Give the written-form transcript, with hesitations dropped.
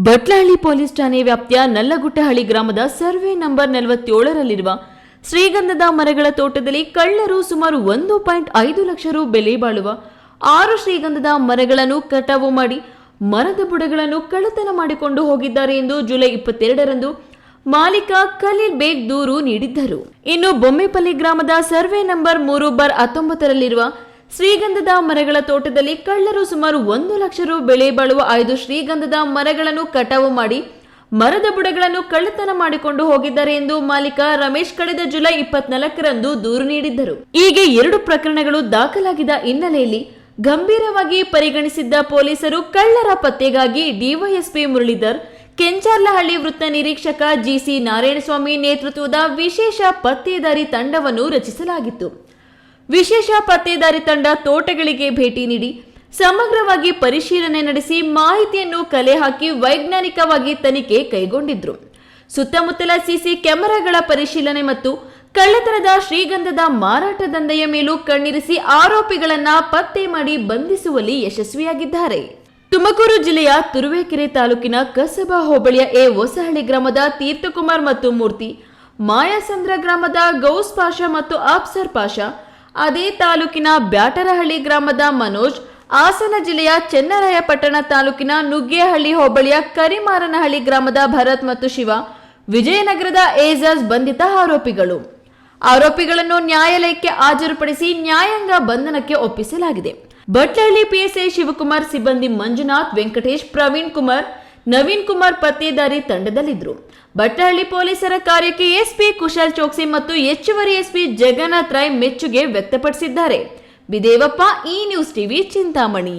Batlahalli police ಠಾಣೆ ವ್ಯಾಪ್ತಿಯ ನಲ್ಲಗುಟ್ಟಹಳ್ಳಿ ಗ್ರಾಮದ ಸರ್ವೆ ನಂಬರ್ 47ರಲ್ಲಿರುವ ಶ್ರೀಗಂಧದ ಮರಗಳ ತೋಟದಲ್ಲಿ ಕಳ್ಳರು ಸುಮಾರು 1.5 ಲಕ್ಷ ರು ಬೆಲೆ ಬಾಳುವ 6 ಶ್ರೀಗಂಧದ ಮರಗಳನ್ನು ಕಟಾವು ಮಾಡಿ ಮರದ ಬುಡಗಳನ್ನು ಕಳ್ಳತನ ಮಾಡಿಕೊಂಡು ಹೋಗಿದ್ದಾರೆ ಎಂದು ಜುಲೈ 22ರಂದು ಮಾಲೀಕ ಖಲೀಲ್ ಬೇಗ್ ದೂರು ನೀಡಿದ್ದರು. ಇನ್ನು ಬೊಮ್ಮೆಪಲ್ಲಿ ಗ್ರಾಮದ ಸರ್ವೆ ನಂಬರ್ 3/19ರಲ್ಲಿರುವ ಶ್ರೀಗಂಧದ ಮರಗಳ ತೋಟದಲ್ಲಿ ಕಳ್ಳರು ಸುಮಾರು 1 ಲಕ್ಷ ರು ಬೆಲೆ ಬಾಳುವ 5 ಶ್ರೀಗಂಧದ ಮರಗಳನ್ನು ಕಟಾವು ಮಾಡಿ ಮರದ ಬುಡಗಳನ್ನು ಕಳ್ಳತನ ಮಾಡಿಕೊಂಡು ಹೋಗಿದ್ದಾರೆ ಎಂದು ಮಾಲೀಕ ರಮೇಶ್ ಕಳೆದ ಜುಲೈ 24ರಂದು ದೂರು ನೀಡಿದ್ದರು. ಹೀಗೆ 2 ಪ್ರಕರಣಗಳು ದಾಖಲಾಗಿದ್ದ ಹಿನ್ನೆಲೆಯಲ್ಲಿ ಗಂಭೀರವಾಗಿ ಪರಿಗಣಿಸಿದ್ದ ಪೊಲೀಸರು ಕಳ್ಳರ ಪತ್ತೆಗಾಗಿ ಡಿವೈಎಸ್ಪಿ ಮುರಳೀಧರ್, ಕೆಂಚಾರ್ಲಹಳ್ಳಿ ವೃತ್ತ ನಿರೀಕ್ಷಕ ಜಿಸಿ ನಾರಾಯಣಸ್ವಾಮಿ ನೇತೃತ್ವದ ವಿಶೇಷ ಪತ್ತೇದಾರಿ ತಂಡವನ್ನು ರಚಿಸಲಾಗಿತ್ತು. ವಿಶೇಷ ಪತ್ತೇದಾರಿ ತಂಡ ತೋಟಗಳಿಗೆ ಭೇಟಿ ನೀಡಿ ಸಮಗ್ರವಾಗಿ ಪರಿಶೀಲನೆ ನಡೆಸಿ ಮಾಹಿತಿಯನ್ನು ಕಲೆ ಹಾಕಿ ವೈಜ್ಞಾನಿಕವಾಗಿ ತನಿಖೆ ಕೈಗೊಂಡಿದ್ರು. ಸುತ್ತಮುತ್ತಲ ಸಿಸಿ ಕ್ಯಾಮೆರಾಗಳ ಪರಿಶೀಲನೆ ಮತ್ತು ಕಳ್ಳತನದ ಶ್ರೀಗಂಧದ ಮಾರಾಟ ದಂಧೆಯ ಮೇಲೂ ಕಣ್ಣಿರಿಸಿ ಆರೋಪಿಗಳನ್ನ ಪತ್ತೆ ಮಾಡಿ ಬಂಧಿಸುವಲ್ಲಿ ಯಶಸ್ವಿಯಾಗಿದ್ದಾರೆ. ತುಮಕೂರು ಜಿಲ್ಲೆಯ ತುರುವೇಕೆರೆ ತಾಲೂಕಿನ ಕಸಬಾ ಹೋಬಳಿಯ ಹೊಸಹಳ್ಳಿ ಗ್ರಾಮದ ತೀರ್ಥಕುಮಾರ್ ಮತ್ತು ಮೂರ್ತಿ, ಮಾಯಾಸಂದ್ರ ಗ್ರಾಮದ ಗೌಸ್ ಪಾಷಾ ಮತ್ತು ಅಫ್ಸರ್ ಪಾಷಾ, ಅದೇ ತಾಲೂಕಿನ ಬ್ಯಾಟರಹಳ್ಳಿ ಗ್ರಾಮದ ಮನೋಜ್, ಹಾಸನ ಜಿಲ್ಲೆಯ ಚೆನ್ನರಾಯಪಟ್ಟಣ ತಾಲೂಕಿನ ನುಗ್ಗೇಹಳ್ಳಿ ಹೋಬಳಿಯ ಕರಿಮಾರನಹಳ್ಳಿ ಗ್ರಾಮದ ಭರತ್ ಮತ್ತು ಶಿವ, ವಿಜಯನಗರದ ಏಜಾಜ್ ಬಂಧಿತ ಆರೋಪಿಗಳು. ಆರೋಪಿಗಳನ್ನು ನ್ಯಾಯಾಲಯಕ್ಕೆ ಹಾಜರುಪಡಿಸಿ ನ್ಯಾಯಾಂಗ ಬಂಧನಕ್ಕೆ ಒಪ್ಪಿಸಲಾಗಿದೆ. ಬಟ್ಲಹಳ್ಳಿ ಪಿಎಸ್ಐ ಶಿವಕುಮಾರ್, ಸಿಬ್ಬಂದಿ ಮಂಜುನಾಥ್, ವೆಂಕಟೇಶ್, ಪ್ರವೀಣ್ ಕುಮಾರ್, ನವೀನ್ ಕುಮಾರ್ ಪತ್ತೇದಾರಿ ತಂಡದಲ್ಲಿದ್ದರು. ಬಟ್ಲಹಳ್ಳಿ ಪೊಲೀಸರ ಕಾರ್ಯಕ್ಕೆ ಎಸ್ಪಿ ಕುಶಲ್ ಚೋಕ್ಸಿ ಮತ್ತು ಹೆಚ್ಚುವರಿ ಎಸ್ಪಿ ಜಗನ್ನಾಥ್ ರಾಯ್ ಮೆಚ್ಚುಗೆ ವ್ಯಕ್ತಪಡಿಸಿದ್ದಾರೆ. ಬಿದೇವಪ್ಪ, ಈ ನ್ಯೂಸ್ ಟಿವಿ, ಚಿಂತಾಮಣಿ.